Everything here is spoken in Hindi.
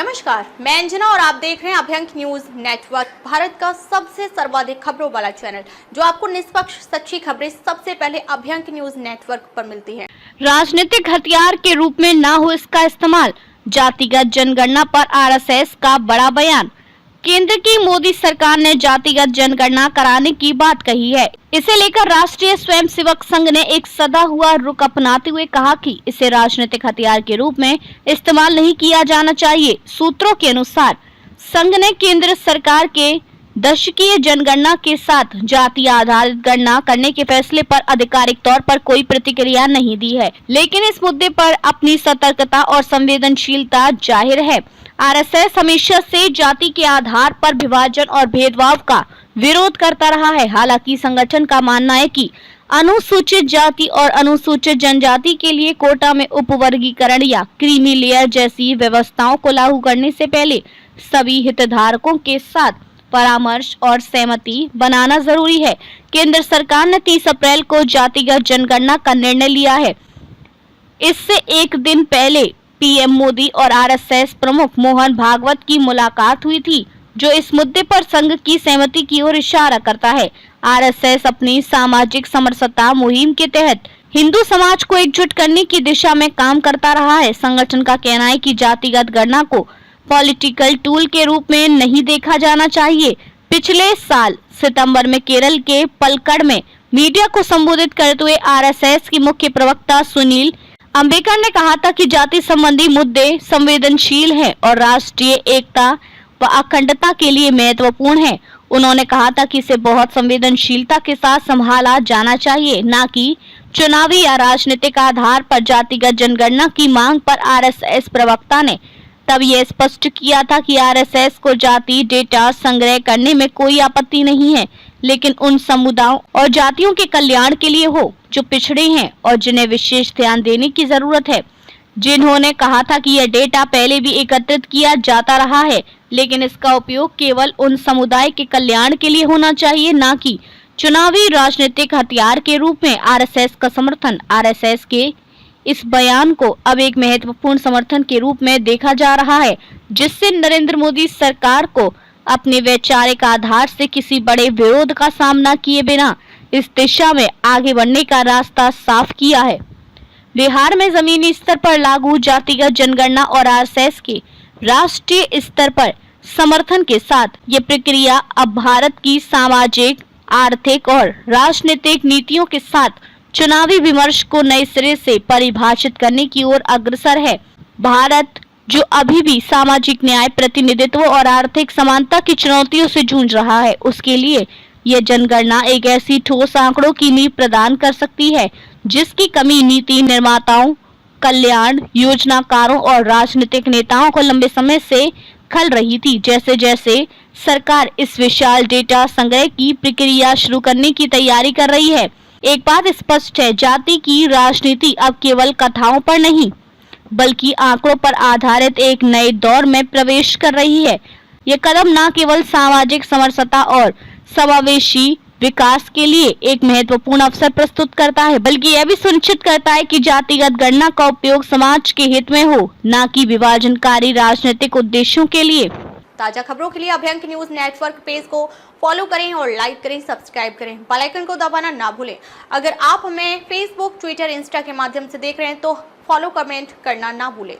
नमस्कार, मैं अंजना और आप देख रहे हैं अभ्यंक न्यूज नेटवर्क, भारत का सबसे सर्वाधिक खबरों वाला चैनल, जो आपको निष्पक्ष सच्ची खबरें सबसे पहले अभ्यंक न्यूज नेटवर्क पर मिलती हैं। राजनीतिक हथियार के रूप में ना हो इसका इस्तेमाल, जातिगत जनगणना पर आरएसएस का बड़ा बयान। केंद्र की मोदी सरकार ने जातिगत जनगणना कराने की बात कही है। इसे लेकर राष्ट्रीय स्वयंसेवक संघ ने एक सदा हुआ रुख अपनाते हुए कहा कि इसे राजनीतिक हथियार के रूप में इस्तेमाल नहीं किया जाना चाहिए। सूत्रों के अनुसार संघ ने केंद्र सरकार के दशकीय जनगणना के साथ जाति आधारित गणना करने के फैसले पर आधिकारिक तौर पर कोई प्रतिक्रिया नहीं दी है, लेकिन इस मुद्दे पर अपनी सतर्कता और संवेदनशीलता जाहिर है। आरएसएस हमेशा से जाति के आधार पर विभाजन और भेदभाव का विरोध करता रहा है। हालांकि संगठन का मानना है कि अनुसूचित जाति और अनुसूचित जनजाति के लिए कोटा में उपवर्गीकरण या क्रीमी लेयर जैसी व्यवस्थाओं को लागू करने से पहले सभी हितधारकों के साथ परामर्श और सहमति बनाना जरूरी है। केंद्र सरकार ने 30 अप्रैल को जातिगत जनगणना का निर्णय लिया है। इससे एक दिन पहले पीएम मोदी और आरएसएस प्रमुख मोहन भागवत की मुलाकात हुई थी, जो इस मुद्दे पर संघ की सहमति की ओर इशारा करता है। आरएसएस अपनी सामाजिक समरसता मुहिम के तहत हिंदू समाज को एकजुट करने की दिशा में काम करता रहा है। संगठन का कहना है कि जातिगत गणना को पॉलिटिकल टूल के रूप में नहीं देखा जाना चाहिए। पिछले साल सितंबर में केरल के पलक्कड़ में मीडिया को संबोधित करते हुए आरएसएस की मुख्य प्रवक्ता सुनील अंबेकर ने कहा था कि जाति संबंधी मुद्दे संवेदनशील हैं और राष्ट्रीय एकता व अखंडता के लिए महत्वपूर्ण है। उन्होंने कहा था कि इसे बहुत संवेदनशीलता के साथ संभाला जाना चाहिए, न कि चुनावी या राजनीतिक आधार पर। जातिगत जनगणना की मांग पर आरएसएस प्रवक्ता ने तब यह स्पष्ट किया था कि आरएसएस को जाति डेटा संग्रह करने में कोई आपत्ति नहीं है, लेकिन उन समुदायों और जातियों के कल्याण के लिए हो जो पिछड़े हैं और जिन्हें विशेष ध्यान देने की जरूरत है। जिन्होंने कहा था कि यह डेटा पहले भी एकत्रित किया जाता रहा है, लेकिन इसका उपयोग केवल उन समुदाय के कल्याण के लिए होना चाहिए, न कि चुनावी राजनीतिक हथियार के रूप में। आरएसएस का समर्थन। आरएसएस के इस बयान को अब एक महत्वपूर्ण समर्थन के रूप में देखा जा रहा है, जिससे नरेंद्र मोदी सरकार को अपने वैचारिक आधार से किसी बड़े विरोध का सामना किए बिना इस दिशा में आगे बढ़ने का रास्ता साफ किया है। बिहार में जमीनी स्तर पर लागू जातिगत जनगणना और आरएसएस के राष्ट्रीय स्तर पर समर्थन के साथ ये प्रक्रिया अब भारत की सामाजिक, आर्थिक और राजनीतिक नीतियों के साथ चुनावी विमर्श को नए सिरे से परिभाषित करने की ओर अग्रसर है। भारत जो अभी भी सामाजिक न्याय, प्रतिनिधित्व और आर्थिक समानता की चुनौतियों से जूझ रहा है, उसके लिए यह जनगणना एक ऐसी ठोस आंकड़ों की नींव प्रदान कर सकती है जिसकी कमी नीति निर्माताओं, कल्याण योजनाकारों और राजनीतिक नेताओं को लंबे समय से खल रही थी। जैसे जैसे सरकार इस विशाल डेटा संग्रह की प्रक्रिया शुरू करने की तैयारी कर रही है, एक बात स्पष्ट है, जाति की राजनीति अब केवल कथाओं पर नहीं बल्कि आंकड़ों पर आधारित एक नए दौर में प्रवेश कर रही है। यह कदम न केवल सामाजिक समरसता और समावेशी विकास के लिए एक महत्वपूर्ण अवसर प्रस्तुत करता है, बल्कि यह भी सुनिश्चित करता है कि जातिगत गणना का उपयोग समाज के हित में हो, न कि विभाजनकारी राजनीतिक उद्देश्यों के लिए। ताजा खबरों के लिए अभ्यंक न्यूज नेटवर्क पेज को फॉलो करें और लाइक करें, सब्सक्राइब करें, बेल आइकन को दबाना ना भूलें। अगर आप हमें फेसबुक, ट्विटर, इंस्टा के माध्यम से देख रहे हैं तो फॉलो, कमेंट करना ना भूलें।